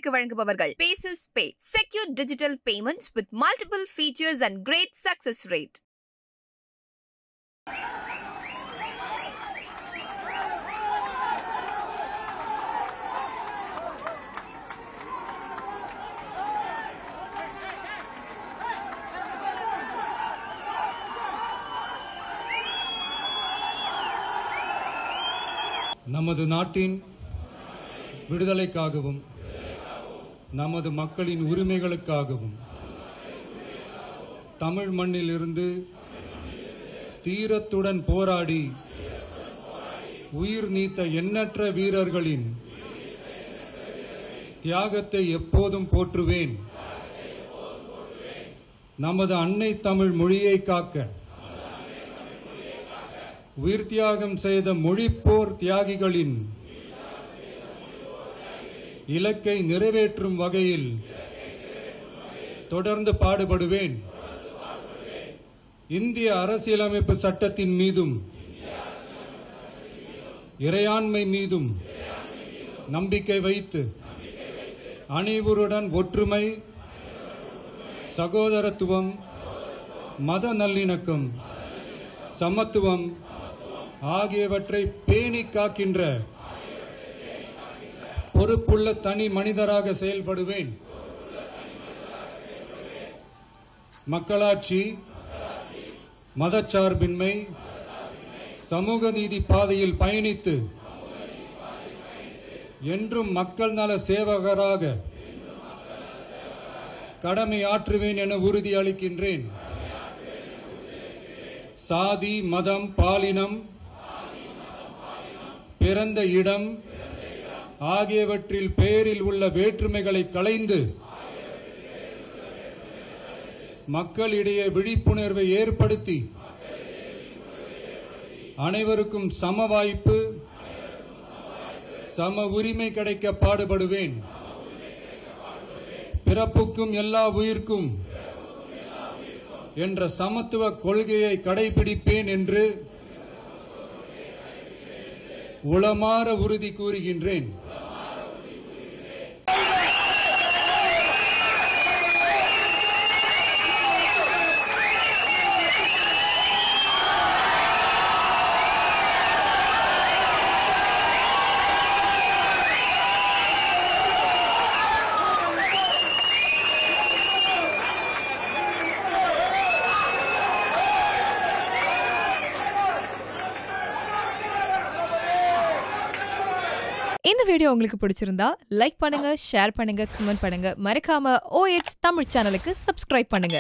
உங்களுக்கு வழங்குபவர்கள் Paces Pay, secure digital payments with multiple features and great success rate. நமது நாட்டின் விடுதலைக்காகவும் நமது மக்களின் உரிமைகளுக்காகவும் தமிழ் மண்ணிலிருந்து தீரத்துடன் போராடி உயிர் நீத்த எண்ணற்ற வீரர்களின் தியாகத்தை எப்போதும் போற்றுவேன். நமது அன்னை தமிழ் மொழியை காக்க உயிர் தியாகம் செய்த மொழிப்போர் தியாகிகளின் இலக்கை நிறைவேற்றும் வகையில் தொடர்ந்து பாடுபடுவேன். இந்திய அரசியலமைப்பு சட்டத்தின் மீதும் இறையாண்மை மீதும் நம்பிக்கை வைத்து அனைவருடன் ஒற்றுமை, சகோதரத்துவம், மத நல்லிணக்கம், சமத்துவம் ஆகியவற்றை பேணி காக்கின்ற பொறுப்புள்ள தனி மனிதராக செயல்படுவேன். மக்களாட்சி, மதச்சார்பின்மை, சமூக நீதி பாதையில் பயணித்து என்றும் மக்கள் நல சேவகராக கடமையாற்றுவேன் என உறுதியளிக்கின்றேன். சாதி, மதம், பாலினம், பிறந்த இடம் ஆகியவற்றில் பெயரில் உள்ள வேற்றுமைகளை களைந்து மக்களிடையே விழிப்புணர்வை ஏற்படுத்தி அனைவருக்கும் சம வாய்ப்பு, சம உரிமை கிடைக்க பாடுபடுவேன். பிறப்புக்கும் எல்லா உயிர்க்கும் என்ற சமத்துவ கொள்கையை கடைபிடிப்பேன் என்று உளமாற உறுதி கூறுகின்றேன். இந்த வீடியோ உங்களுக்கு பிடிச்சிருந்தா லைக் பண்ணுங்க, ஷேர் பண்ணுங்க, கமெண்ட் பண்ணுங்க. மறக்காம OH தமிழ் சேனலுக்கு சப்ஸ்கிரைப் பண்ணுங்க.